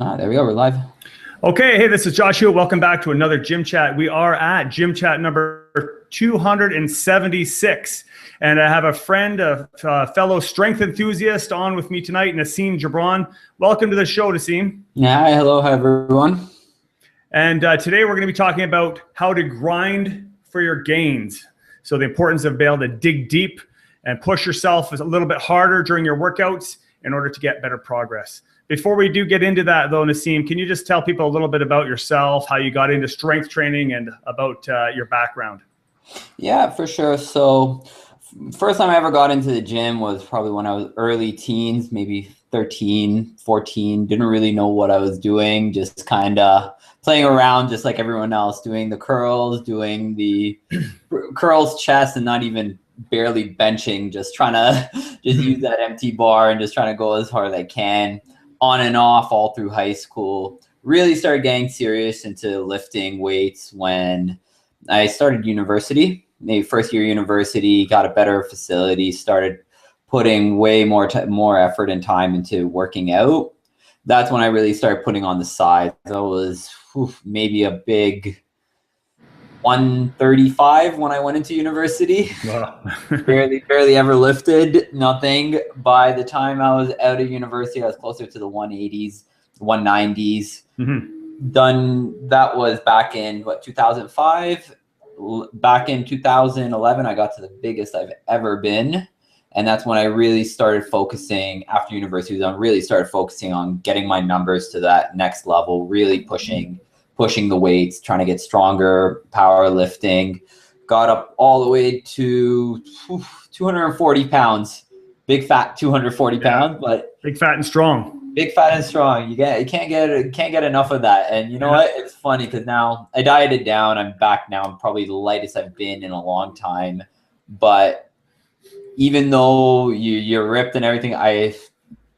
There we go. We're live. Okay, hey, this is Joshua. Welcome back to another Gym Chat. We are at Gym Chat number 276. And I have a friend, a fellow strength enthusiast on with me tonight, Nassim Jebran. Welcome to the show, Nassim. Hi, hello, hi, everyone. And today we're going to be talking about how to grind for your gains. So the importance of being able to dig deep and push yourself a little bit harder during your workouts in order to get better progress. Before we do get into that, though, Nassim, can you just tell people a little bit about yourself, how you got into strength training, and about your background? Yeah, for sure. So first time I ever got into the gym was probably when I was early teens, maybe 13, 14. Didn't really know what I was doing, just kind of playing around just like everyone else, doing the curls, doing the curls, chest, and not even barely benching, just trying to just use that empty bar and just trying to go as hard as I can. On and off all through high school. Really started getting serious into lifting weights when I started university. Maybe first year university, got a better facility, started putting way more effort and time into working out. That's when I really started putting on the size. I was maybe a big 135 when I went into university. Wow. barely ever lifted, nothing. By the time I was out of university, I was closer to the 180s, 190s. Done. That was back in 2005. Back in 2011, I got to the biggest I've ever been. And that's when I really started focusing after university. I really started focusing on getting my numbers to that next level, really pushing the weights, trying to get stronger, powerlifting. Got up all the way to 240 pounds, big fat 240 pounds, but big fat and strong. Big fat and strong. You can't get enough of that. And you know what? It's funny because now I dieted down. I'm back now. I'm probably the lightest I've been in a long time. But even though you're ripped and everything, I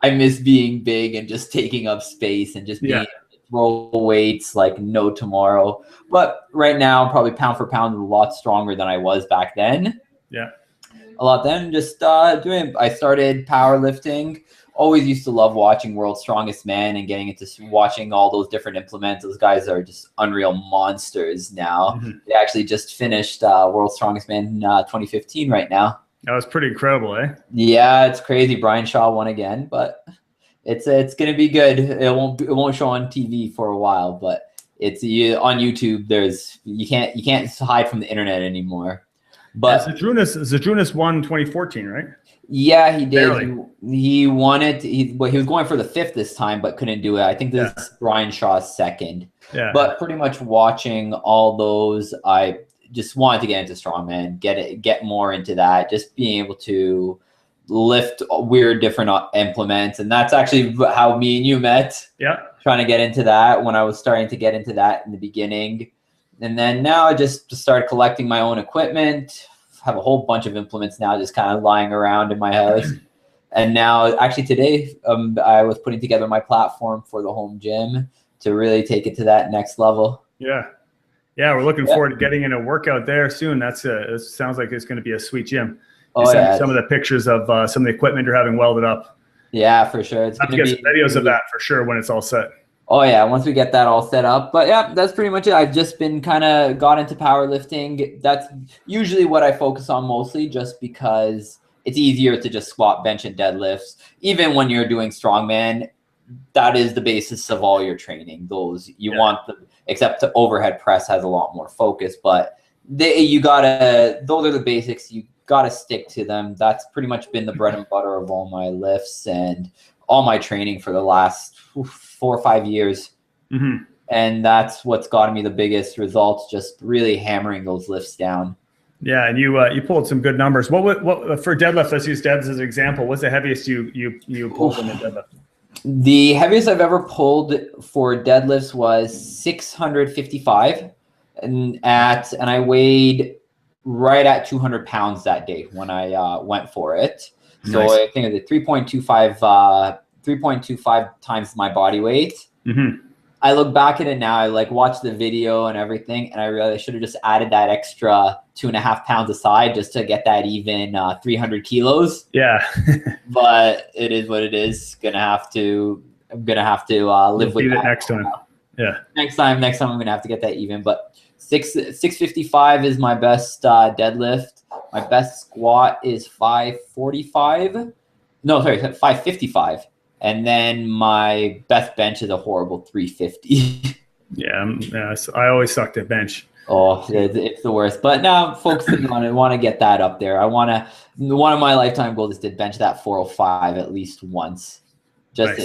miss being big and just taking up space and just being throw weights like no tomorrow. But right now, probably pound for pound, a lot stronger than I was back then. Yeah. A lot then. Just I started powerlifting. Always used to love watching World's Strongest Man and getting into watching all those different implements. Those guys are just unreal monsters now. They actually just finished World's Strongest Man in 2015 right now. That was pretty incredible, eh? Yeah, it's crazy. Brian Shaw won again, but it's gonna be good. It won't show on TV for a while, but it's on YouTube. You can't hide from the internet anymore. But Zydrunas won 2014, right? Yeah, he did. Barely. He won it. He was going for the 5th this time, but couldn't do it. I think this is Brian Shaw's 2nd. Yeah. But pretty much watching all those, I just wanted to get into strongman, get more into that, just being able to lift weird different implements. And that's actually how me and you met. Yeah. Trying to get into that when I was starting to get into that in the beginning. And then now I just started collecting my own equipment. Have a whole bunch of implements now just kind of lying around in my house. And now actually today I was putting together my platform for the home gym to really take it to that next level. Yeah. We're looking forward to getting in a workout there soon. It sounds like it's going to be a sweet gym. You sent me some of the pictures of some of the equipment you're having welded up. Yeah, for sure. It's going to get some videos of that for sure when it's all set. Oh yeah, once we get that all set up. But yeah, that's pretty much it. I've just been got into powerlifting. That's usually what I focus on mostly, just because it's easier to just squat, bench, and deadlifts. Even when you're doing strongman, that is the basis of all your training. Except the overhead press has a lot more focus, but those are the basics. You gotta stick to them. That's pretty much been the bread and butter of all my lifts and all my training for the last 4 or 5 years. And that's what's gotten me the biggest results, just really hammering those lifts down. Yeah, and you pulled some good numbers. What for deadlift? Let's use deadlifts as an example. What's the heaviest you pulled in a deadlift? The heaviest I've ever pulled for deadlifts was 655, and I weighed right at 200 pounds that day when I went for it. So nice. I think it was 3.25 times my body weight. I look back at it now, I watch the video and everything, and I realized I should have just added that extra 2.5 pounds aside just to get that even 300 kilos. Yeah. But it is what it is. Gonna have to I'm gonna have to live with Beat it that next time. Yeah. Next time I'm gonna have to get that even. But 655 is my best deadlift. My best squat is 545. No, sorry, 555. And then my best bench is a horrible 350. Yeah. So I always sucked at bench. Oh, it's the worst. But now I'm focusing on it. I want to get that up there. One of my lifetime goals is to bench that 405 at least once, just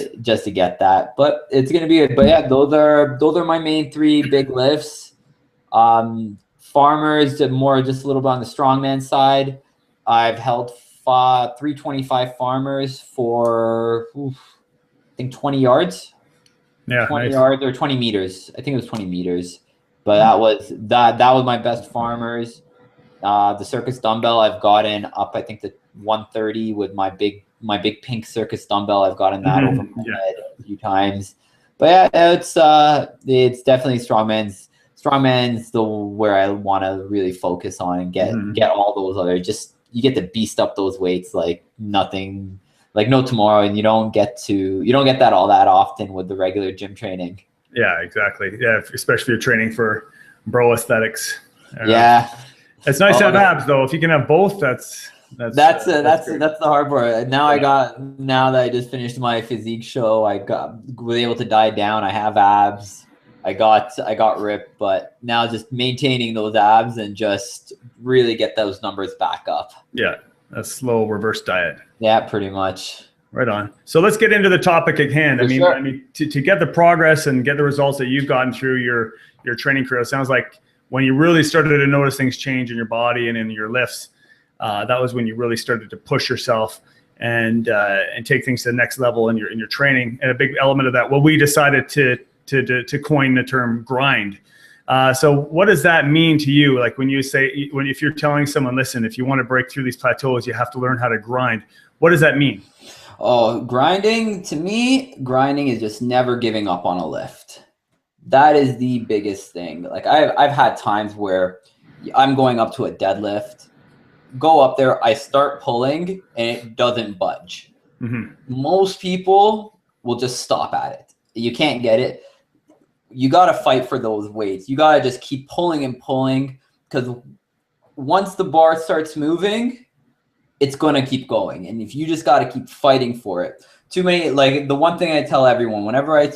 to get that. But it's gonna be good. But yeah, those are my main three big lifts. Farmers, more just a little bit on the strongman side. I've held 325 farmers for I think 20 yards. Yeah, 20 yards or 20 meters. I think it was 20 meters. But that was my best farmers. The circus dumbbell I've gotten up, I think, to 130 with my big pink circus dumbbell. I've gotten that over my head a few times. But yeah, it's definitely strongman's where I want to really focus on and get all those other, just you get to beast up those weights like nothing, like no tomorrow, and you don't get that all that often with the regular gym training. Yeah, exactly. Yeah, especially if you're training for bro aesthetics. Yeah, it's nice to have abs though. If you can have both, that's the hard part. Now that I just finished my physique show, was able to diet down. I have abs. I got ripped, but now just maintaining those abs and just really get those numbers back up. Yeah, a slow reverse diet. Yeah, pretty much. Right on. So let's get into the topic at hand. I mean, to get the progress and get the results that you've gotten through your training career, it sounds like when you really started to notice things change in your body and in your lifts, that was when you really started to push yourself and take things to the next level in your training. And a big element of that, well, we decided to coin the term grind. So what does that mean to you? Like when you say, if you're telling someone, listen, if you want to break through these plateaus, you have to learn how to grind. What does that mean? Oh, to me, grinding is just never giving up on a lift. That is the biggest thing. Like I've had times where I'm going up to a deadlift, go up there, I start pulling and it doesn't budge. Mm-hmm. Most people will just stop at it. You can't get it. You got to fight for those weights. You got to just keep pulling and pulling, because once the bar starts moving, it's going to keep going. And if you just got to keep fighting for it. Like the one thing I tell everyone, whenever I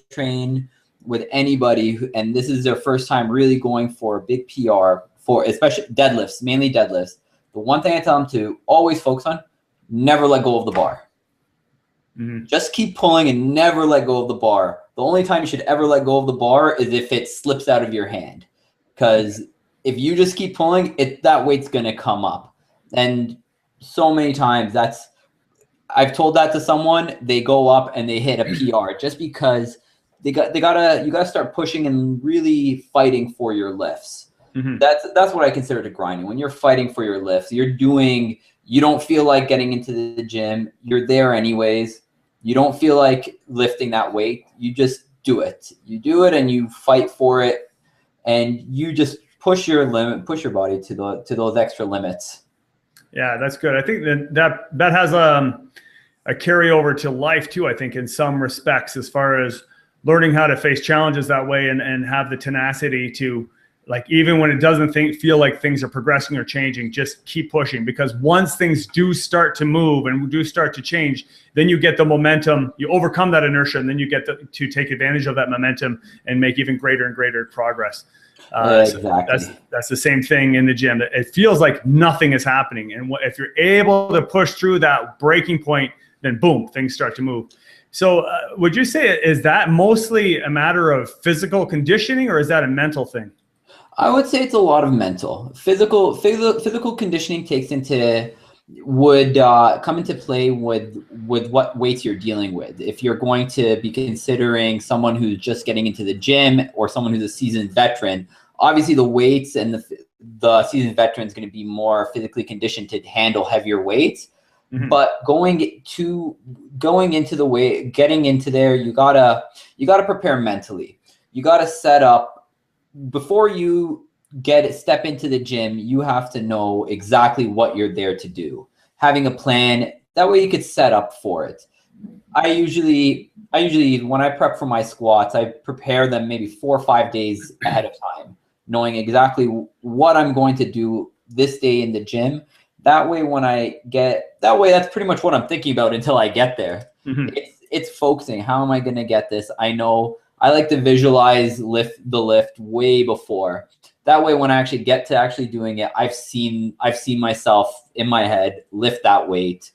train with anybody, and this is their first time really going for a big PR, for especially deadlifts, mainly deadlifts, the one thing I tell them to always focus on, never let go of the bar. Mm-hmm. Just keep pulling and never let go of the bar. The only time you should ever let go of the bar is if it slips out of your hand. Because if you just keep pulling, that weight's going to come up. And so many times I've told that to someone, they go up and they hit a PR just because you gotta start pushing and really fighting for your lifts. Mm-hmm. That's what I consider to grinding. When you're fighting for your lifts, you don't feel like getting into the gym. You're there anyways. You don't feel like lifting that weight. You just do it. You do it and you fight for it, and you just push your body to those extra limits. Yeah, that's good. I think that has a carryover to life too, I think, in some respects, as far as learning how to face challenges that way and have the tenacity to, like, even when it doesn't feel like things are progressing or changing, just keep pushing. Because once things do start to move and do start to change, then you get the momentum, you overcome that inertia, and then you get to take advantage of that momentum and make even greater and greater progress. Exactly. So that's the same thing in the gym. It feels like nothing is happening. And if you're able to push through that breaking point, then boom, things start to move. So would you say, is that mostly a matter of physical conditioning, or is that a mental thing? I would say it's a lot of mental. Physical conditioning would come into play with what weights you're dealing with. If you're going to be considering someone who's just getting into the gym or someone who's a seasoned veteran, obviously the weights and the seasoned veteran is going to be more physically conditioned to handle heavier weights. Mm-hmm. But getting into there, you gotta prepare mentally. You gotta set up before you step into the gym. You have to know exactly what you're there to do. Having a plan, that way you could set up for it. I usually when I prep for my squats, I prepare them maybe 4 or 5 days ahead of time, knowing exactly what I'm going to do this day in the gym. That way, that's pretty much what I'm thinking about until I get there. Mm-hmm. It's focusing. How am I going to get this? I know I like to visualize the lift way before. That way, when I actually get to actually doing it, I've seen myself in my head lift that weight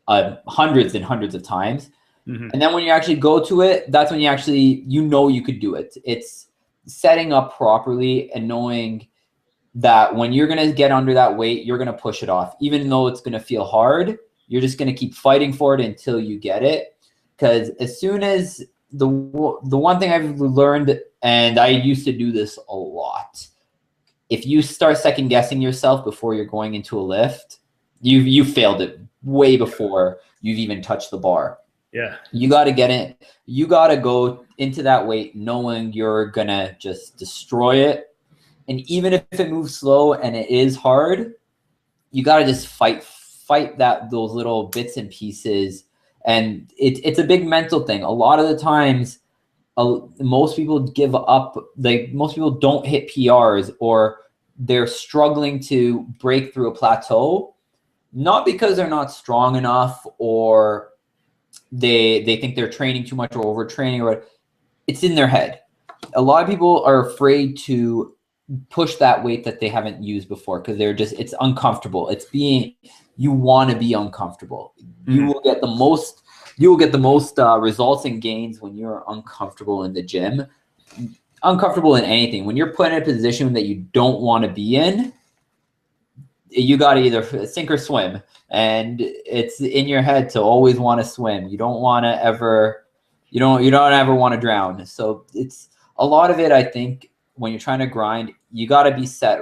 hundreds and hundreds of times. Mm-hmm. And then when you actually go to it, that's when you could do it. It's setting up properly and knowing that when you're going to get under that weight, you're going to push it off. Even though it's going to feel hard, you're just going to keep fighting for it until you get it. Because as soon as the one thing I've learned, and I used to do this a lot, if you start second guessing yourself before you're going into a lift, you failed it way before you've even touched the bar. Yeah. You got to get it. You got to go into that weight knowing you're going to just destroy it. And even if it moves slow and it is hard, you got to just fight those little bits and pieces. And it's a big mental thing. A lot of the times, most people give up. Most people don't hit PRs, or they're struggling to break through a plateau, not because they're not strong enough or they think they're training too much or overtraining, or it's in their head. A lot of people are afraid to push that weight that they haven't used before because it's uncomfortable. You want to be uncomfortable. Mm-hmm. You will get the most results and gains when you're uncomfortable in the gym, uncomfortable in anything. When you're put in a position that you don't want to be in, you got to either sink or swim, and it's in your head to always want to swim. You don't ever want to drown. So it's a lot of it. I think when you're trying to grind, you got to be set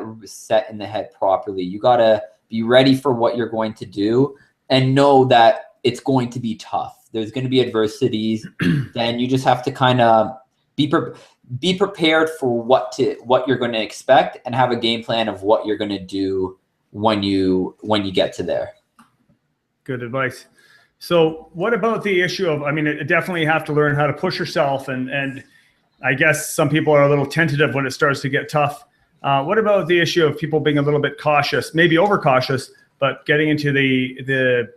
in the head properly. You got to be ready for what you're going to do and know that it's going to be tough. There's going to be adversities. Then you just have to kind of be prepared for what you're going to expect and have a game plan of what you're going to do when you get to there. Good advice. So what about the issue of, definitely you have to learn how to push yourself, and I guess some people are a little tentative when it starts to get tough. What about the issue of people being a little bit cautious, maybe overcautious, but getting into the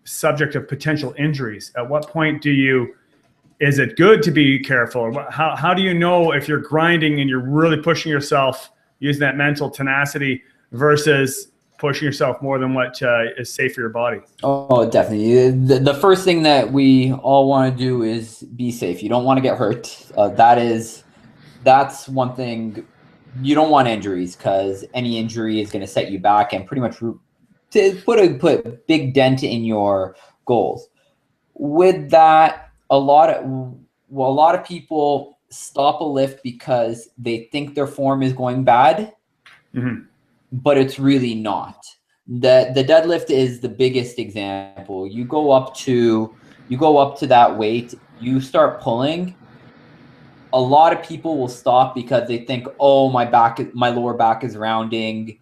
subject of potential injuries? At what point is it good to be careful? How do you know if you're grinding and you're really pushing yourself using that mental tenacity versus pushing yourself more than what is safe for your body? Oh, definitely. The first thing that we all want to do is be safe. You don't want to get hurt. That's one thing. You don't want injuries, because any injury is going to set you back and pretty much put a big dent in your goals. With that, a lot of people stop a lift because they think their form is going bad. Mm-hmm. But it's really not. The deadlift is the biggest example. You go up to that weight, you start pulling. A lot of people will stop because they think, oh, my lower back is rounding.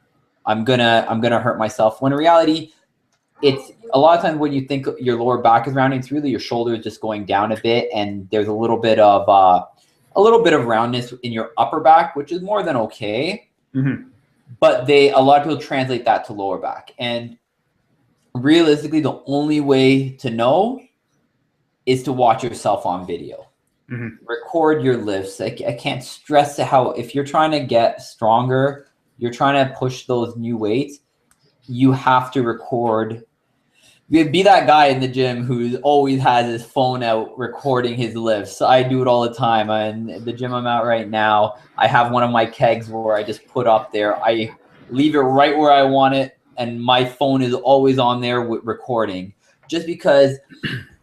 I'm gonna hurt myself. When in reality, it's a lot of times when you think your lower back is rounding, it's really your shoulders just going down a bit, and there's a little bit of roundness in your upper back, which is more than okay. Mm-hmm. But a lot of people translate that to lower back. And realistically, the only way to know is to watch yourself on video. Mm-hmm. Record your lifts. I can't stress how, if you're trying to get stronger, you're trying to push those new weights, you have to record. Be that guy in the gym who always has his phone out recording his lifts. I do it all the time. In the gym I'm at right now, I have one of my kegs where I just put up there. I leave it right where I want it, and my phone is always on there with recording. Just because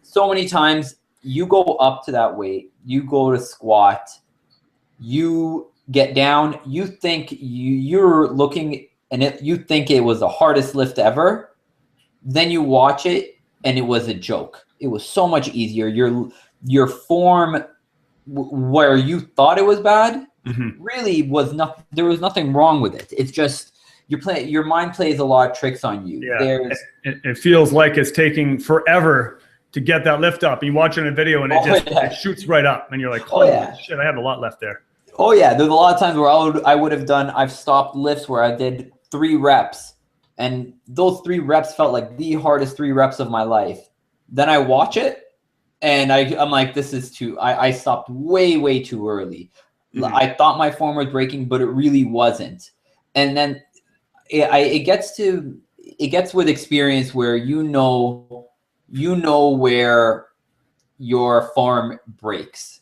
so many times you go up to that weight, you go to squat, you get down, you think you're looking, and you think it was the hardest lift ever. Then you watch it, and it was a joke. It was so much easier. Your form, where you thought it was bad, mm-hmm. really was not. There was nothing wrong with it. It's just your mind plays a lot of tricks on you. Yeah. It feels like it's taking forever to get that lift up. You watch it in a video and it shoots right up, and you're like, holy shit, I have a lot left there. Oh yeah, there's a lot of times where I've stopped lifts where I did 3 reps, and those 3 reps felt like the hardest 3 reps of my life. Then I watch it, and I'm like, this is I stopped way too early. I thought my form was breaking, but it really wasn't. And then it gets with experience where you know where your form breaks.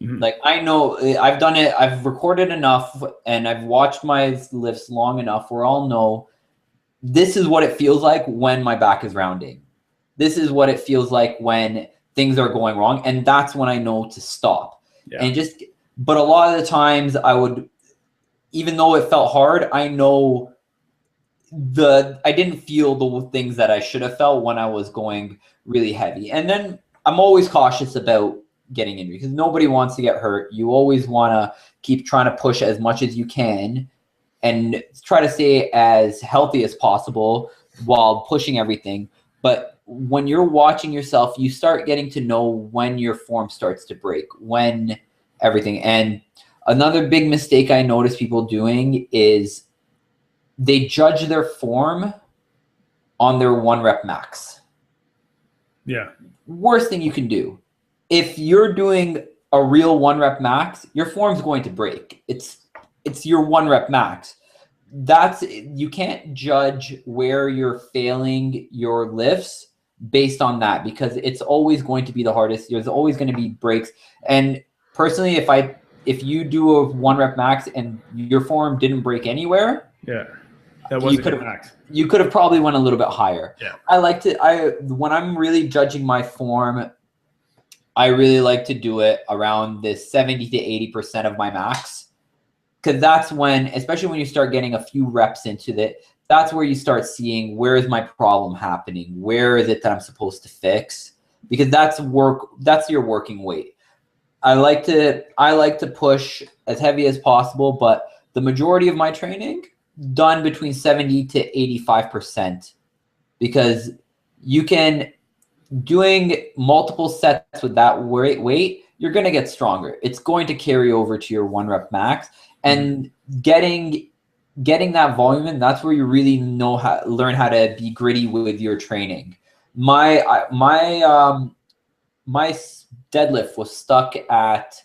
Like I know I've done it. I've recorded enough, and I've watched my lifts long enough where I'll know this is what it feels like when my back is rounding. This is what it feels like when things are going wrong, and that's when I know to stop. And but a lot of the times I would, even though it felt hard, I know I didn't feel the things that I should have felt when I was going really heavy. And then I'm always cautious about getting injured because nobody wants to get hurt. You always want to keep trying to push as much as you can and try to stay as healthy as possible while pushing everything. But when you're watching yourself, you start getting to know when your form starts to break, when everything. And another big mistake I notice people doing is they judge their form on their 1 rep max. Yeah. Worst thing you can do. If you're doing a real 1 rep max, your form's going to break. It's your 1 rep max. You can't judge where you're failing your lifts based on that, because it's always going to be the hardest. There's always going to be breaks. And personally, if you do a 1 rep max and your form didn't break anywhere, that wasn't a max. You could have probably went a little bit higher. Yeah. When I'm really judging my form, I really like to do it around the 70 to 80% of my max. Because that's when, especially when you start getting a few reps into it, that's where you start seeing where is my problem happening? Where is it that I'm supposed to fix? Because that's your working weight. I like to push as heavy as possible, but the majority of my training done between 70 to 85%, because you can, doing multiple sets with that weight, you're going to get stronger. It's going to carry over to your 1 rep max, and getting that volume in, that's where you really learn how to be gritty with your training. My deadlift was stuck at,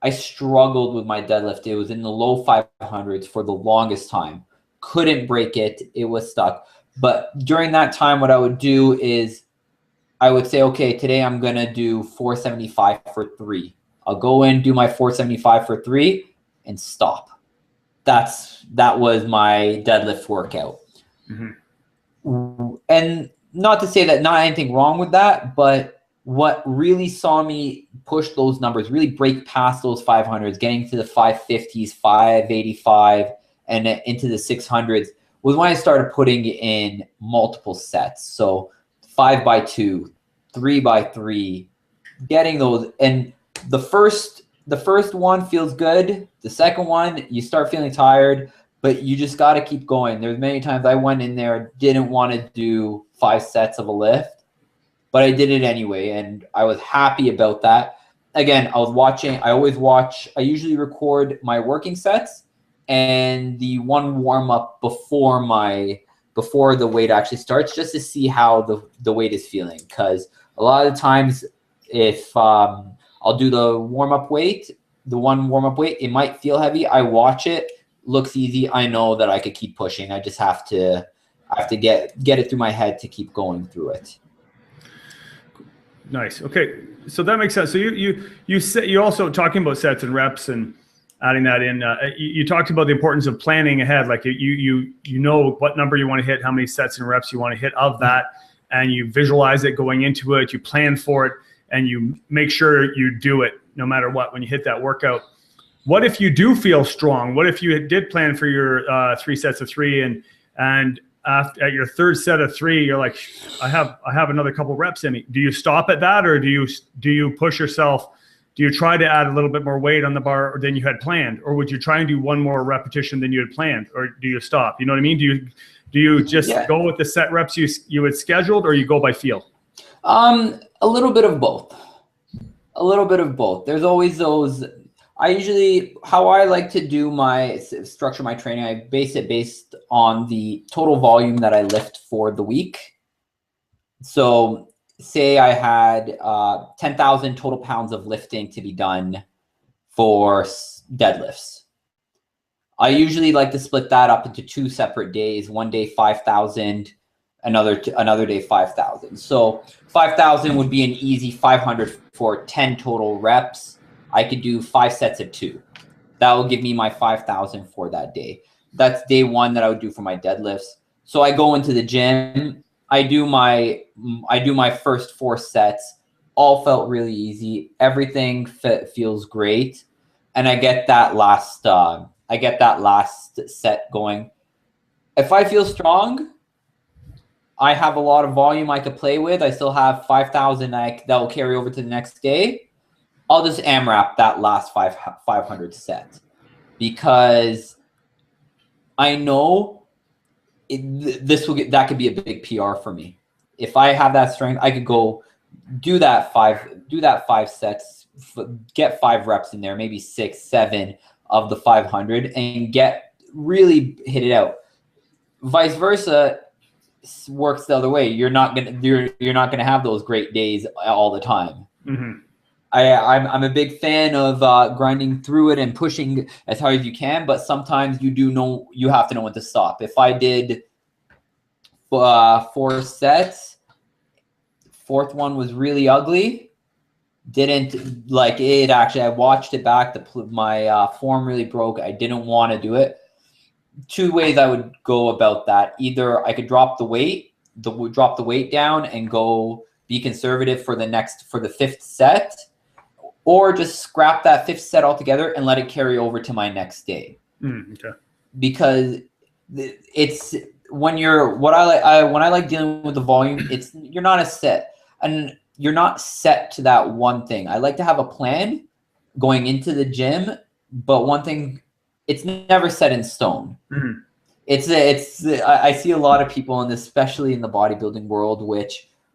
I struggled with my deadlift. It was in the low 500s for the longest time. Couldn't break it. It was stuck. But during that time, what I would do is I would say, okay, today I'm going to do 475 for 3. I'll go in, do my 475 for 3 and stop. That was my deadlift workout. And not to say that not anything wrong with that, but what really saw me push those numbers, really break past those 500s, getting to the 550s, 585, and into the 600s, was when I started putting in multiple sets. So 5x2, 3x3, getting those. And the first one feels good. The second one, you start feeling tired, but you just got to keep going. There's many times I went in there, didn't want to do 5 sets of a lift, but I did it anyway, and I was happy about that. Again, I usually record my working sets and the one warm up before the weight actually starts, just to see how the weight is feeling. Because a lot of the times, if I'll do the warm-up weight, it might feel heavy. I watch it, looks easy. I know that I could keep pushing. I just have to get it through my head to keep going through it. Nice. Okay, so that makes sense. So you also, talking about sets and reps and adding that in, you talked about the importance of planning ahead. Like you know what number you want to hit, how many sets and reps you want to hit of that, and you visualize it going into it. You plan for it, and you make sure you do it no matter what when you hit that workout. What if you do feel strong? What if you did plan for your 3 sets of 3 and at your 3rd set of 3, you're like, I have another couple reps in me. Do you stop at that, or do you push yourself? Do you try to add a little bit more weight on the bar than you had planned, or would you try and do one more repetition than you had planned, or do you stop? You know what I mean? Do you just go with the set reps you had scheduled, or you go by feel? A little bit of both. A little bit of both. There's always those. How I like to do my structure my training, I base it based on the total volume that I lift for the week. So say I had 10,000 total pounds of lifting to be done for deadlifts. I usually like to split that up into 2 separate days. One day 5,000, another day 5,000. So 5,000 would be an easy 500 for 10 total reps. I could do 5 sets of 2. That will give me my 5,000 for that day. That's day 1 that I would do for my deadlifts. So I go into the gym. I do my first 4 sets. All felt really easy. Everything feels great, and I get that last set going. If I feel strong, I have a lot of volume I could play with. I still have 5,000 that will carry over to the next day. I'll just AMRAP that last 500 set, because I know that could be a big PR for me. If I have that strength, I could go do that 5 sets, get 5 reps in there, maybe 6, 7 of the 500, and really hit it out. Vice versa works the other way. You're not gonna have those great days all the time. Mm-hmm. I'm a big fan of grinding through it and pushing as hard as you can, but sometimes you have to know when to stop. If I did 4 sets, 4th one was really ugly, didn't like it. Actually, I watched it back. My form really broke. I didn't want to do it. 2 ways I would go about that. Either I could drop the weight down and go be conservative for the 5th set, or just scrap that 5th set altogether and let it carry over to my next day. Okay. Because it's when I like dealing with the volume, you're not set to that one thing. I like to have a plan going into the gym, but one thing, it's never set in stone. Mm-hmm. I see a lot of people, and especially in the bodybuilding world,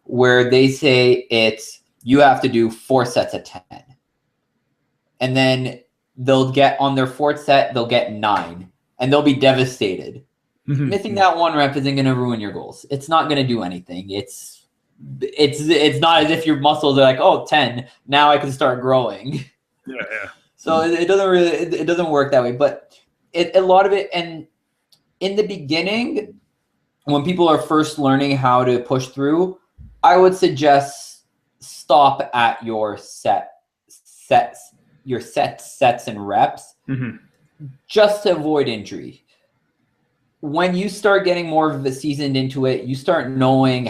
where they say you have to do 4 sets of 10. And then they'll get on their 4th set, they'll get 9, and they'll be devastated. Mm-hmm. Missing that 1 rep isn't going to ruin your goals. It's not going to do anything. It's not as if your muscles are like, oh, 10, now I can start growing. Yeah. So it doesn't work that way. But a lot of it, and in the beginning, when people are first learning how to push through, I would suggest stop at your sets and reps, mm-hmm. just to avoid injury. When you start getting more of the seasoned into it, you start knowing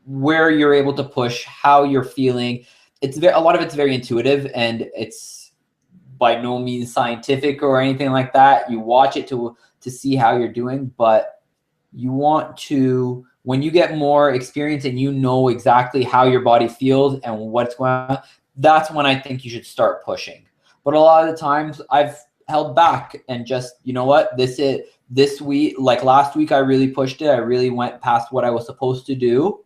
where you're able to push, how you're feeling. A lot of it's very intuitive, and it's by no means scientific or anything like that. You watch it to see how you're doing, but you want to, when you get more experience and you know exactly how your body feels and what's going on, that's when I think you should start pushing. But a lot of the times I've held back and just, you know what, this week, like last week, I really pushed it. I really went past what I was supposed to do.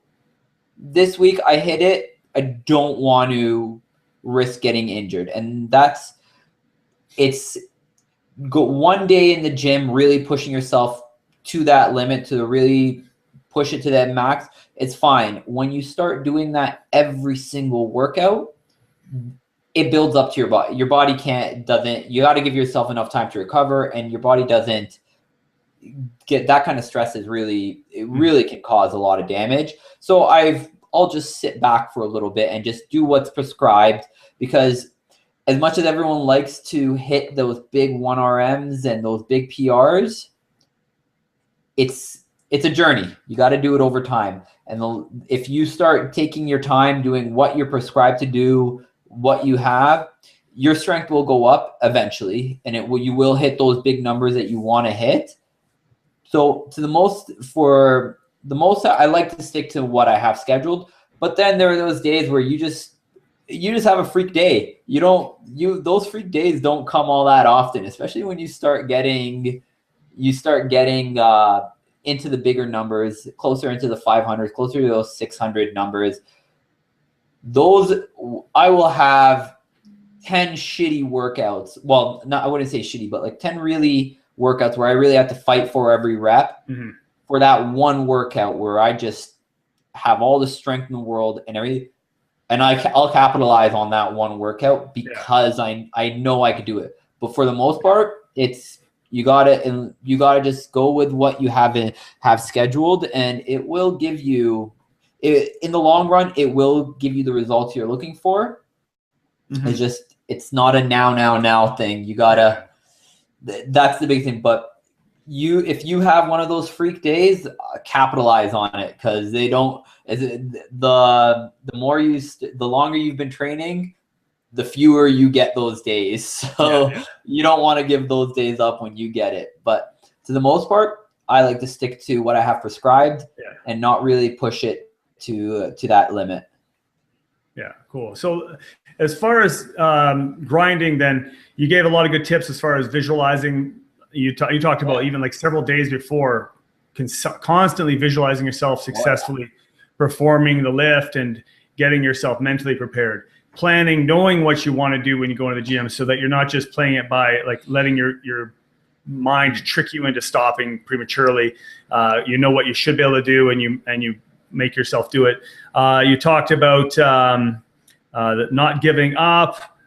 This week I hit it. I don't want to risk getting injured. And go one day in the gym, really pushing yourself to that limit, to really push it to that max. It's fine. When you start doing that every single workout, it builds up to your body. Your body you got to give yourself enough time to recover, and your body doesn't get that kind of stress. It really can cause a lot of damage. So I'll just sit back for a little bit and just do what's prescribed, because as much as everyone likes to hit those big 1RMs and those big PRs, it's a journey. You got to do it over time. And if you start taking your time doing what you're prescribed to do, what you have, your strength will go up eventually, and you will hit those big numbers that you want to hit. So for the most, I like to stick to what I have scheduled. But then there are those days where you just have a freak day. Those freak days don't come all that often, especially when you start getting into the bigger numbers, closer into the 500s, closer to those 600 numbers. those I will have 10 shitty workouts. Well, not, I wouldn't say shitty, but like 10 really workouts where I really have to fight for every rep for that one workout where I just have all the strength in the world and everything. And I'll capitalize on that one workout because I know I could do it. But for the most part, it's you gotta just go with what you have scheduled, and it will give you in the long run. It will give you the results you're looking for. It's not a now thing. You gotta. That's the big thing. But if you have one of those freak days, capitalize on it, because they don't. The longer you've been training, the fewer you get those days. So you don't want to give those days up when you get it. But to the most part, I like to stick to what I have prescribed and not really push it to that limit. Yeah, cool. So as far as grinding, then you gave a lot of good tips as far as visualizing. You talked about even like several days before, constantly visualizing yourself successfully performing the lift and getting yourself mentally prepared, planning, knowing what you want to do when you go into the gym, so that you're not just playing it by like letting your mind trick you into stopping prematurely. You know what you should be able to do, and you make yourself do it. You talked about not giving up.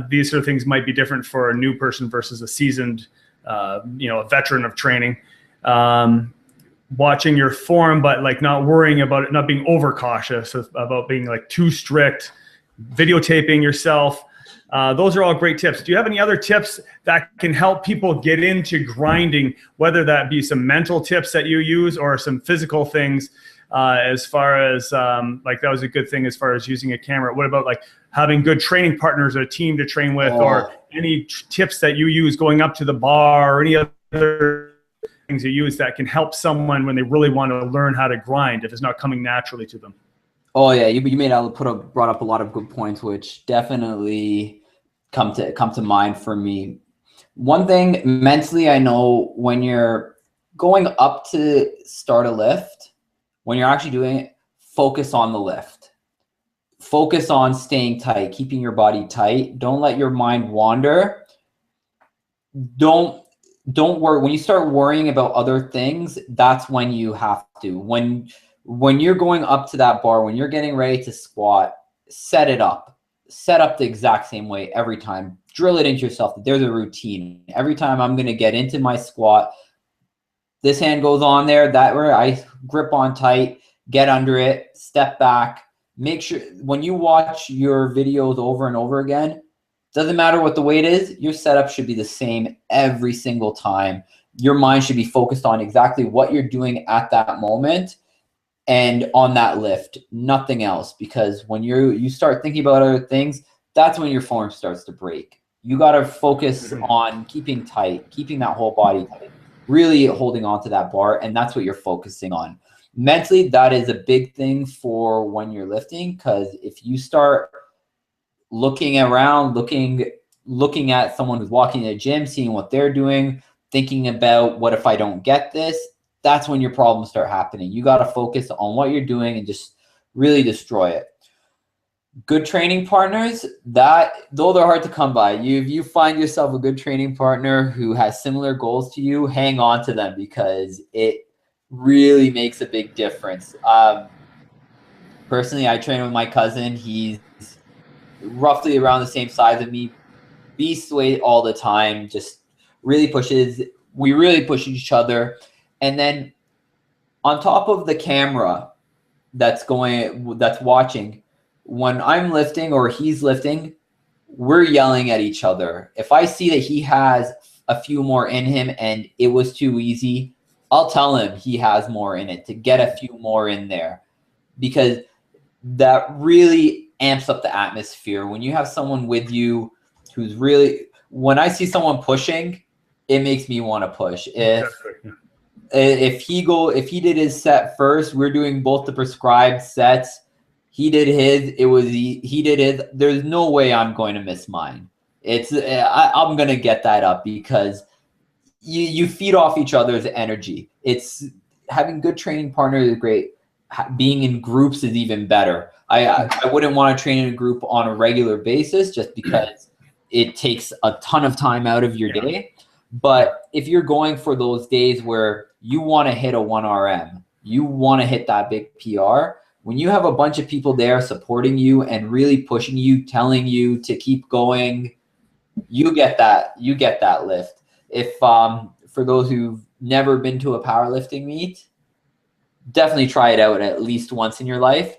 These sort of things might be different for a new person versus a seasoned, a veteran of training. Watching your form, but like not worrying about it, not being overcautious about being like too strict, videotaping yourself. Those are all great tips. Do you have any other tips that can help people get into grinding, whether that be some mental tips that you use or some physical things, as far as like that was a good thing as far as using a camera? What about like having good training partners or a team to train with, or any tips that you use going up to the bar, or any other things you use that can help someone when they really want to learn how to grind if it's not coming naturally to them? Oh yeah, you brought up a lot of good points, which definitely come to mind for me. One thing mentally, I know when you're going up to start a lift, when you're actually doing it, focus on the lift. Focus on staying tight, keeping your body tight. Don't let your mind wander. Don't worry. When you start worrying about other things, that's when you have to. When you're going up to that bar, when you're getting ready to squat, set it up. Set up the exact same way every time. Drill it into yourself. There's a routine. Every time I'm going to get into my squat, this hand goes on there, that way I grip on tight, get under it, step back. Make sure when you watch your videos over and over again, doesn't matter what the weight is, your setup should be the same every single time. Your mind should be focused on exactly what you're doing at that moment and on that lift, nothing else. Because when you start thinking about other things, that's when your form starts to break. You got to focus on keeping tight, keeping that whole body tight, really holding on to that bar, and that's what you're focusing on. Mentally, that is a big thing for when you're lifting, because if you start looking around, looking at someone who's walking in the gym, seeing what they're doing, thinking about what if I don't get this, that's when your problems start happening. You got to focus on what you're doing and just really destroy it. Good training partners, those are hard to come by. If you find yourself a good training partner who has similar goals to you, hang on to them, because it really makes a big difference. Personally, I train with my cousin. He's roughly around the same size of me, beast weight all the time, just really pushes. We really push each other. And then on top of the camera that's watching, when I'm lifting or he's lifting, we're yelling at each other. If I see that he has a few more in him and it was too easy, I'll tell him he has more in it to get a few more in there, because that really amps up the atmosphere. When you have someone with you who's really, when I see someone pushing, it makes me want to push. If he did his set first, we're doing both the prescribed sets. He did his, he did his. There's no way I'm going to miss mine. I'm going to get that up, because you feed off each other's energy. It's having good training partners is great. Being in groups is even better. I wouldn't want to train in a group on a regular basis just because it takes a ton of time out of your day. But if you're going for those days where you want to hit a 1RM, you want to hit that big PR, when you have a bunch of people there supporting you and really pushing you, telling you to keep going, you get that lift. If for those who've never been to a powerlifting meet, definitely try it out at least once in your life.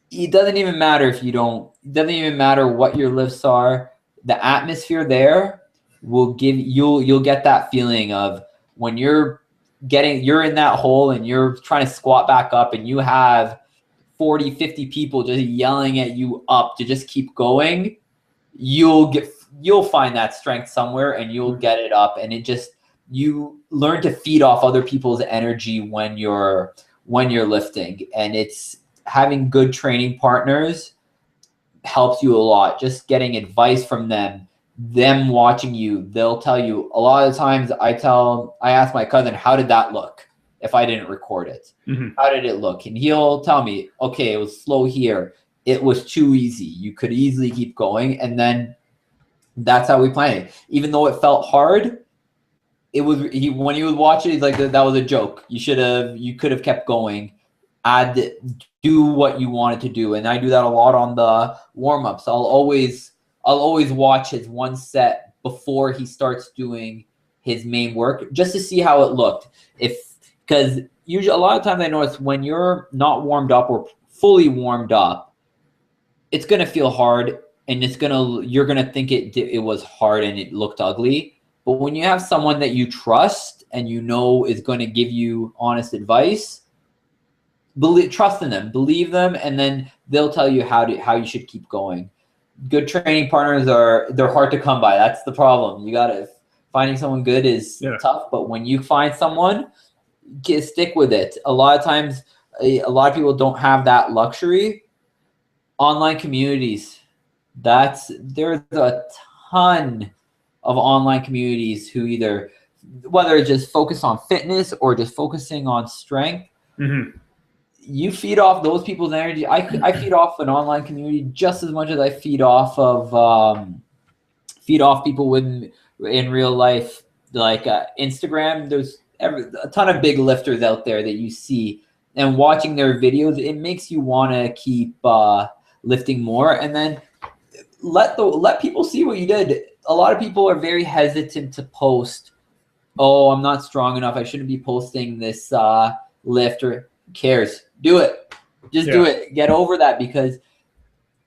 It doesn't even matter if you don't, it doesn't even matter what your lifts are. The atmosphere there will give you'll get that feeling of when you're in that hole and you're trying to squat back up and you have 40, 50 people just yelling at you up to just keep going. You'll find that strength somewhere and you'll get it up, and you learn to feed off other people's energy when you're lifting. And it's having good training partners helps you a lot. Just getting advice from them watching you, they'll tell you. A lot of times I ask my cousin, how did that look if I didn't record it? How did it look? And he'll tell me, okay, it was slow here, it was too easy, you could easily keep going. And then that's how we plan it. Even though it felt hard, when he would watch it, he's like, that was a joke, you could have kept going, do what you wanted to do. And I do that a lot on the warm-ups. I'll always watch his one set before he starts doing his main work just to see how it looked. Because usually a lot of times I notice when you're not warmed up or fully warmed up, it's going to feel hard, and you're going to think it was hard and it looked ugly. But when you have someone that you trust and you know is going to give you honest advice, trust in them, believe them, and then they'll tell you how you should keep going. Good training partners they're hard to come by. That's the problem. Finding someone good is tough, but when you find someone, stick with it. A lot of times, a lot of people don't have that luxury. Online communities, there's a ton of online communities who whether it's just focus on fitness or just focusing on strength. You feed off those people's energy. I feed off an online community just as much as I feed off people in real life. Like Instagram, there's a ton of big lifters out there that you see, and watching their videos, it makes you want to keep lifting more. And then let people see what you did. A lot of people are very hesitant to post, oh, I'm not strong enough, I shouldn't be posting this lift, or cares. Do it. Just do it. Get over that, because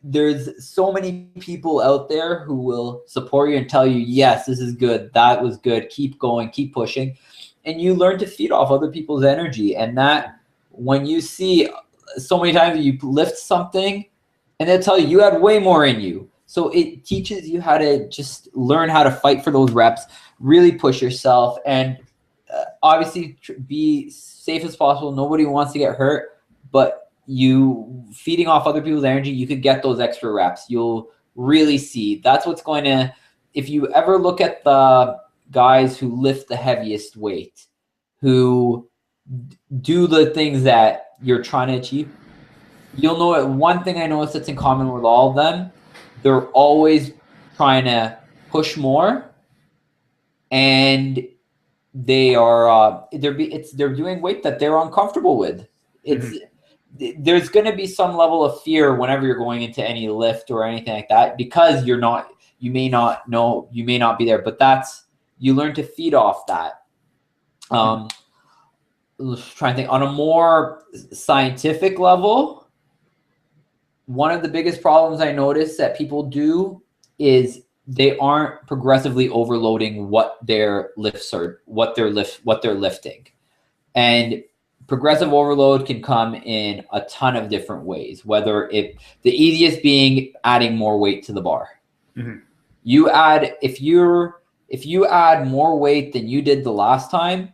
there's so many people out there who will support you and tell you, yes, this is good, that was good, keep going, keep pushing. And you learn to feed off other people's energy. And that, when you see so many times you lift something and they'll tell you had way more in you. So it teaches you how to just learn how to fight for those reps, really push yourself, and obviously be safe as possible. Nobody wants to get hurt, but you feeding off other people's energy, you could get those extra reps. You'll really see. That's what's going to, if you ever look at the guys who lift the heaviest weight, who do the things that you're trying to achieve, you'll know it. One thing I noticed that's in common with all of them, they're always trying to push more, and they're doing weight that they're uncomfortable with. There's going to be some level of fear whenever you're going into any lift or anything like that, because you may not be there, but you learn to feed off that. Trying to think on a more scientific level, one of the biggest problems I notice that people do is they aren't progressively overloading what their lifts are, what they're lifting. And progressive overload can come in a ton of different ways, the easiest being adding more weight to the bar. If you add more weight than you did the last time,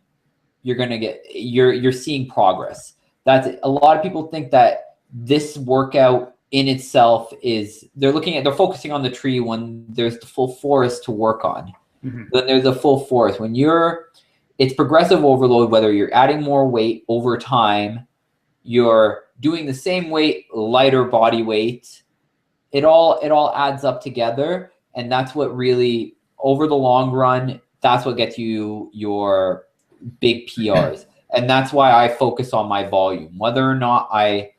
you're seeing progress. That's a lot of people think that this workout in itself they're focusing on the tree when there's the full forest to work on. Then there's a full forest. It's progressive overload, whether you're adding more weight over time, you're doing the same weight, lighter body weight, it all adds up together. And that's what really, over the long run, that's what gets you your big PRs. And that's why I focus on my volume. Whether or not I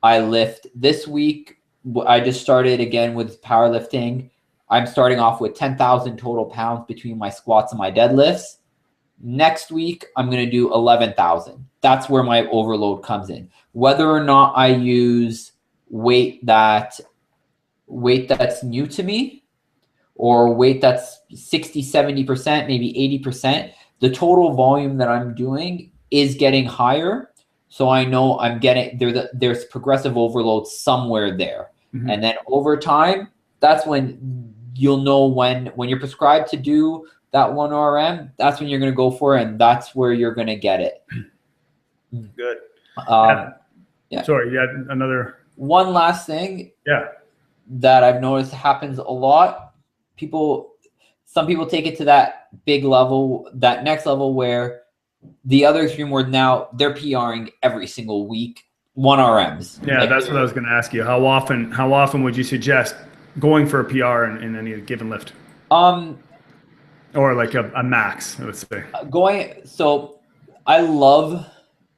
lift this week, I just started again with powerlifting. I'm starting off with 10,000 total pounds between my squats and my deadlifts. Next week, I'm going to do 11,000. That's where my overload comes in. Whether or not I use weight that's new to me, or weight that's 60, 70%, maybe 80%, the total volume that I'm doing is getting higher. So I know I'm getting there's progressive overload somewhere there. Mm-hmm. And then over time, that's when you'll know when you're prescribed to do that 1 RM, that's when you're going to go for it, and that's where you're going to get it. Good. Yeah. Sorry, you had another. One last thing. Yeah. That I've noticed happens a lot. Some people take it to that big level, that next level, where the other extreme where now they're PRing every single week, 1 RMs. Yeah, that's what I was going to ask you. How often would you suggest going for a PR in any given lift? Or like a max, let's say. So I love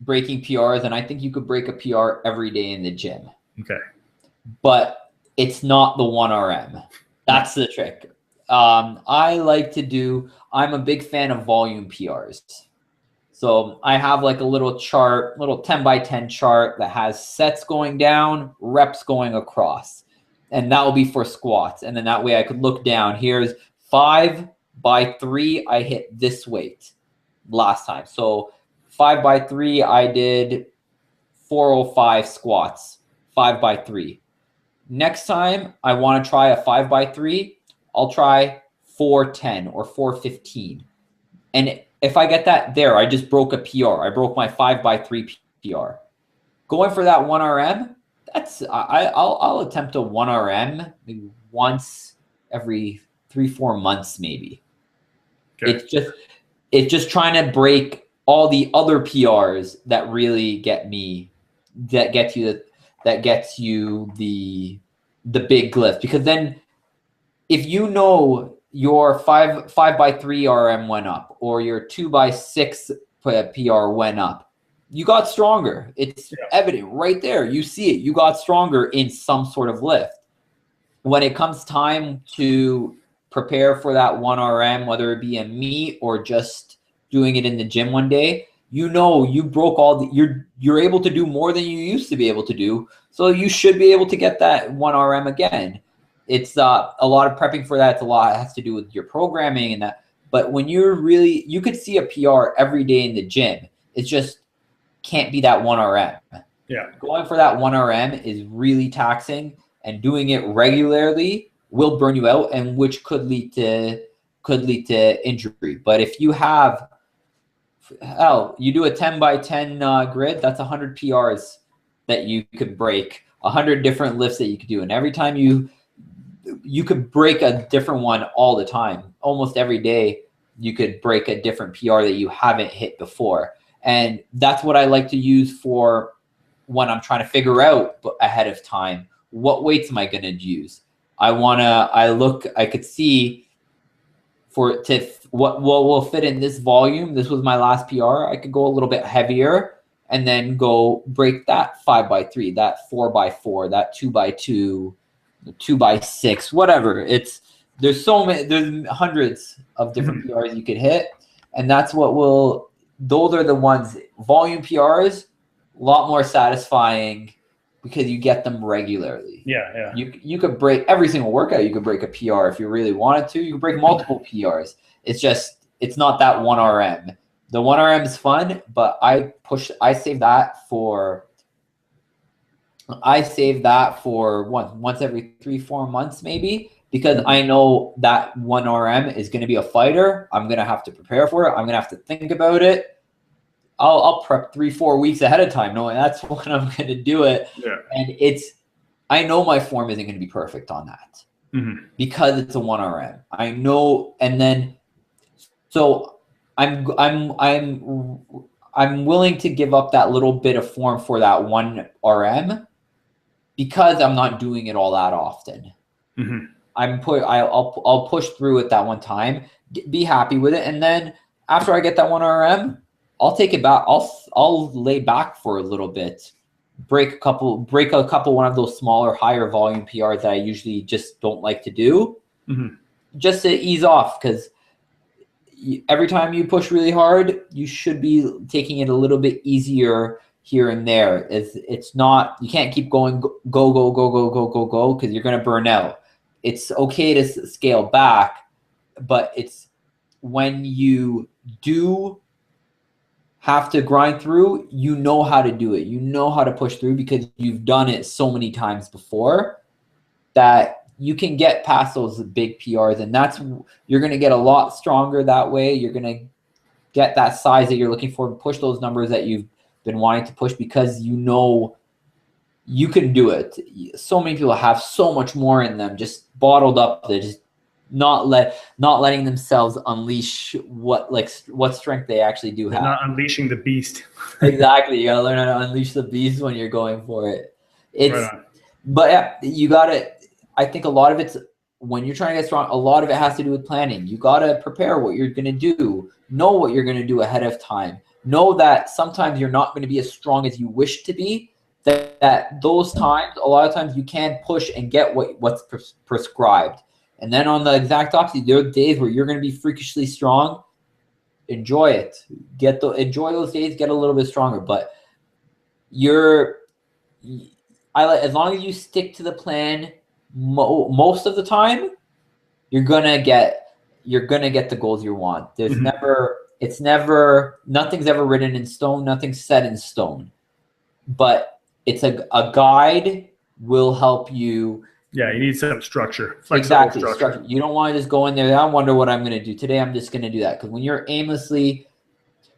breaking PRs, and I think you could break a PR every day in the gym. Okay. But it's not the 1 RM. That's the trick. I'm a big fan of volume PRs. So I have like a little 10 by 10 chart that has sets going down, reps going across. And that will be for squats. And then that way I could look down. Here's 5 by 3, I hit this weight last time. So 5 by 3, I did 405 squats, 5 by 3. Next time I want to try a 5 by 3, I'll try 410 or 415. And if I get that there, I just broke a PR. I broke my 5 by 3 PR. Going for that 1 RM, I'll attempt a 1 RM maybe once every 3-4 months, maybe. Okay. It's just trying to break all the other PRs that really get you the big lift. Because then if you know your 5 by 3 RM went up, or your 2 by 6 PR went up, you got stronger. It's evident right there. You see it. You got stronger in some sort of lift. When it comes time to prepare for that 1 RM, whether it be a meet or just doing it in the gym one day, you know you broke you're able to do more than you used to be able to do. So you should be able to get that 1 RM again. It's a lot of prepping for that. It has to do with your programming and that. But when you could see a PR every day in the gym. It just can't be that 1 RM. Yeah. Going for that 1 RM is really taxing, and doing it regularly will burn you out, and which could lead to injury. But if you have, you do a 10 by 10 grid, that's 100 PRs that you could break, 100 different lifts that you could do. And every time you could break a different one all the time. Almost every day you could break a different PR that you haven't hit before. And that's what I like to use for when I'm trying to figure out ahead of time, what weights am I going to use? I could see what will fit in this volume. This was my last PR. I could go a little bit heavier and then go break that 5 by 3, that 4 by 4, that 2 by 2, 2 by 6, whatever. There's hundreds of different PRs you could hit. And those are the ones, volume PRs, a lot more satisfying because you get them regularly. Yeah. You could break every single workout. You could break a PR if you really wanted to. You could break multiple PRs. It's not that 1 RM. The 1 RM is fun, but I save that for once every 3-4 months maybe, because I know that 1 RM is going to be a fighter. I'm going to have to prepare for it. I'm going to have to think about it. I'll prep 3-4 weeks ahead of time, knowing that's when I'm going to do it. Yeah. And I know my form isn't going to be perfect on that because it's a 1 RM. I know, and then so I I'm willing to give up that little bit of form for that 1 RM because I'm not doing it all that often. Mm-hmm. I'll push through it that one time, be happy with it, and then after I get that 1 RM, I'll take it back. I'll lay back for a little bit, break a couple one of those smaller, higher volume PRs that I usually just don't like to do, just to ease off, because every time you push really hard, you should be taking it a little bit easier here and there. It's not, you can't keep going go because you're going to burn out. It's okay to scale back, but it's when you do have to grind through, you know how to do it. You know how to push through because you've done it so many times before that you can get past those big PRs, and you're going to get a lot stronger that way. You're going to get that size that you're looking for and push those numbers that you've been wanting to push because you know you can do it. So many people have so much more in them, just bottled up. They're just not letting themselves unleash what strength they actually do have. Not unleashing the beast. Exactly. You gotta learn how to unleash the beast when you're going for it. But yeah, you gotta. I think a lot of it's when you're trying to get strong. A lot of it has to do with planning. You gotta prepare what you're gonna do. Know what you're gonna do ahead of time. Know that sometimes you're not gonna be as strong as you wish to be. That those times, a lot of times, you can push and get what's prescribed. And then on the exact opposite, there are days where you're gonna be freakishly strong. Enjoy it. Enjoy those days. Get a little bit stronger, but as long as you stick to the plan. Most of the time, you're gonna get the goals you want. There's nothing's ever written in stone, nothing's set in stone. But it's a guide will help you. Yeah, you need some structure. Exactly, structure. You don't want to just go in there. I wonder what I'm gonna do today. I'm just gonna do that, because when you're aimlessly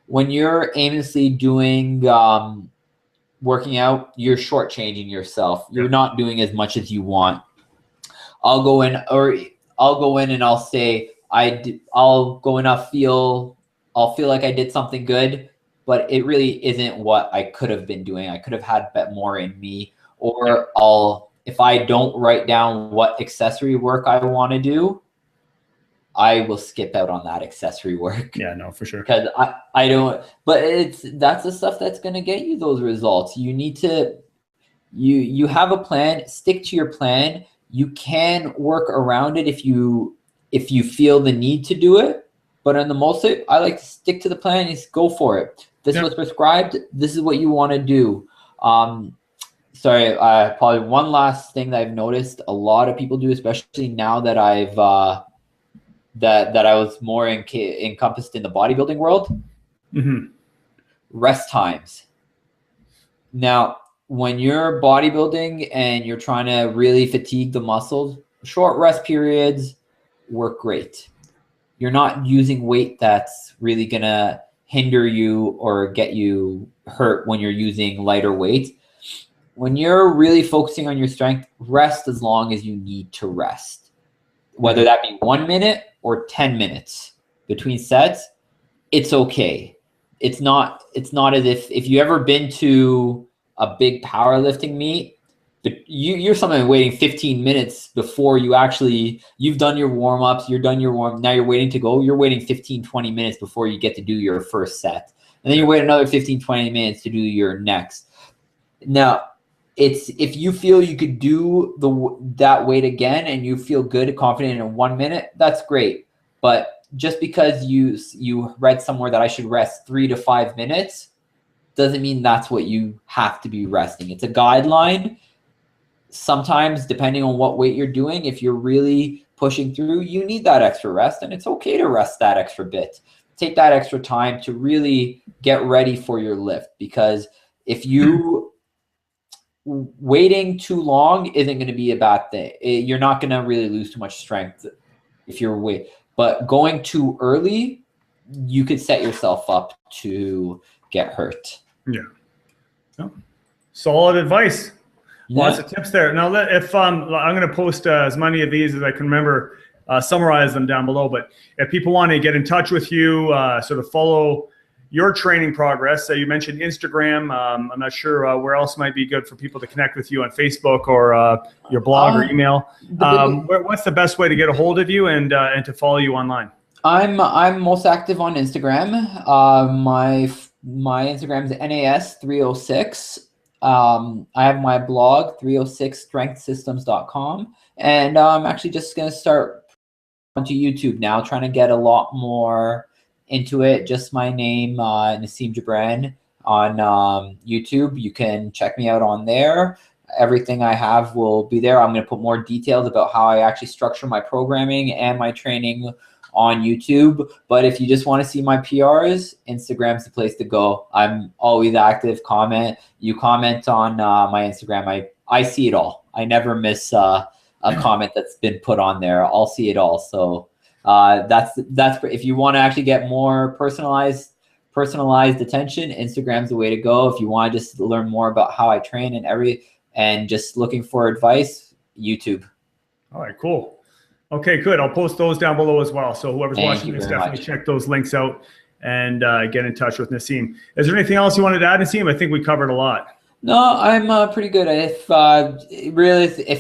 doing working out, you're shortchanging yourself. You're not doing as much as you want. I'll go in and I'll say I'll feel like I did something good, but it really isn't what I could have been doing. I could have had a bit more in me. Or if I don't write down what accessory work I want to do, I will skip out on that accessory work. Yeah, no, for sure. Because I don't, but that's the stuff that's going to get you those results. You need to, you have a plan, stick to your plan. You can work around it if you feel the need to do it. But on the most, I like to stick to the plan and go for it. This is what's prescribed. This is what you want to do. Probably one last thing that I've noticed a lot of people do, especially now that I've that I was more encompassed in the bodybuilding world. Rest times. Now, when you're bodybuilding and you're trying to really fatigue the muscles, short rest periods work great. You're not using weight that's really gonna hinder you or get you hurt when you're using lighter weight. When you're really focusing on your strength, rest as long as you need to rest. Whether that be 1 minute or 10 minutes between sets, it's okay. It's not as if you ever been to a big powerlifting meet, but you're something waiting 15 minutes before you've done your warm-ups, now you're waiting to go, you're waiting 15, 20 minutes before you get to do your first set. And then you wait another 15, 20 minutes to do your next. Now, if you feel you could do that weight again and you feel good, confident in 1 minute, that's great. But just because you read somewhere that I should rest 3 to 5 minutes doesn't mean that's what you have to be resting. It's a guideline. Sometimes, depending on what weight you're doing, if you're really pushing through, you need that extra rest, and it's okay to rest that extra bit. Take that extra time to really get ready for your lift, because if you waiting too long isn't going to be a bad thing. You're not going to really lose too much strength if you're but going too early, you could set yourself up to get hurt. Yeah. Oh, solid advice. Lots of tips there. Now, if I'm going to post as many of these as I can remember, summarize them down below. But if people want to get in touch with you, sort of follow your training progress. You mentioned Instagram. I'm not sure where else might be good for people to connect with you on Facebook or your blog or email. What's the best way to get a hold of you and to follow you online? I'm most active on Instagram. My Instagram is NAS306. I have my blog 306strengthsystems.com, and I'm actually just gonna start onto YouTube now, trying to get a lot more into it. Just my name, Nassim Jebran, on YouTube. You can check me out on there. Everything I have will be there. I'm going to put more details about how I actually structure my programming and my training on YouTube. But if you just want to see my PRs, Instagram's the place to go. I'm always active. You comment on my Instagram. I see it all. I never miss a comment that's been put on there. I'll see it all. So that's if you want to actually get more personalized attention, Instagram's the way to go. If you want to just learn more about how I train and just looking for advice, YouTube. All right, cool. Okay, good. I'll post those down below as well. So whoever's watching this, definitely check those links out and get in touch with Nassim. Is there anything else you wanted to add, Nassim? I think we covered a lot. No, I'm pretty good. If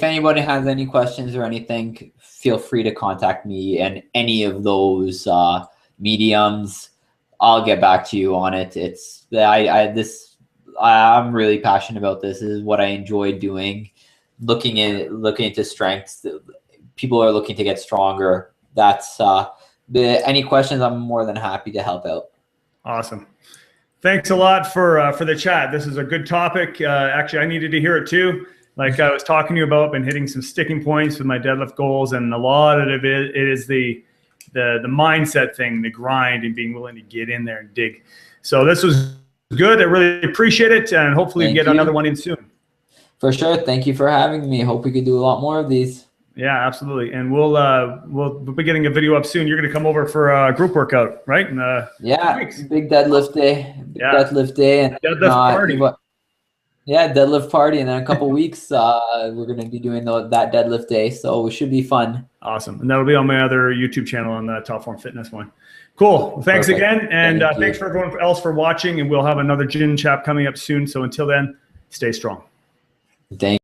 anybody has any questions or anything, feel free to contact me and any of those mediums. I'll get back to you on it. I'm really passionate about this. This is what I enjoy doing. Looking into strengths. People are looking to get stronger. That's any questions, I'm more than happy to help out. Awesome. Thanks a lot for the chat. This is a good topic. Actually, I needed to hear it too. Like I was talking to you about, I've been hitting some sticking points with my deadlift goals, and a lot of it is the mindset thing, the grind, and being willing to get in there and dig. So this was good. I really appreciate it, and hopefully we can get another one in soon. For sure. Thank you for having me. Hope we could do a lot more of these. Yeah, absolutely. And we'll be getting a video up soon. You're going to come over for a group workout, right? Yeah, big deadlift day. Deadlift day and deadlift party. Deadlift party, and then a couple weeks we're going to be doing that deadlift day, so it should be fun. Awesome, and that'll be on my other YouTube channel, on the Top Form Fitness one. Cool. Well, thanks again, and thanks for everyone else for watching. And we'll have another gym chat coming up soon. So until then, stay strong. Thank you.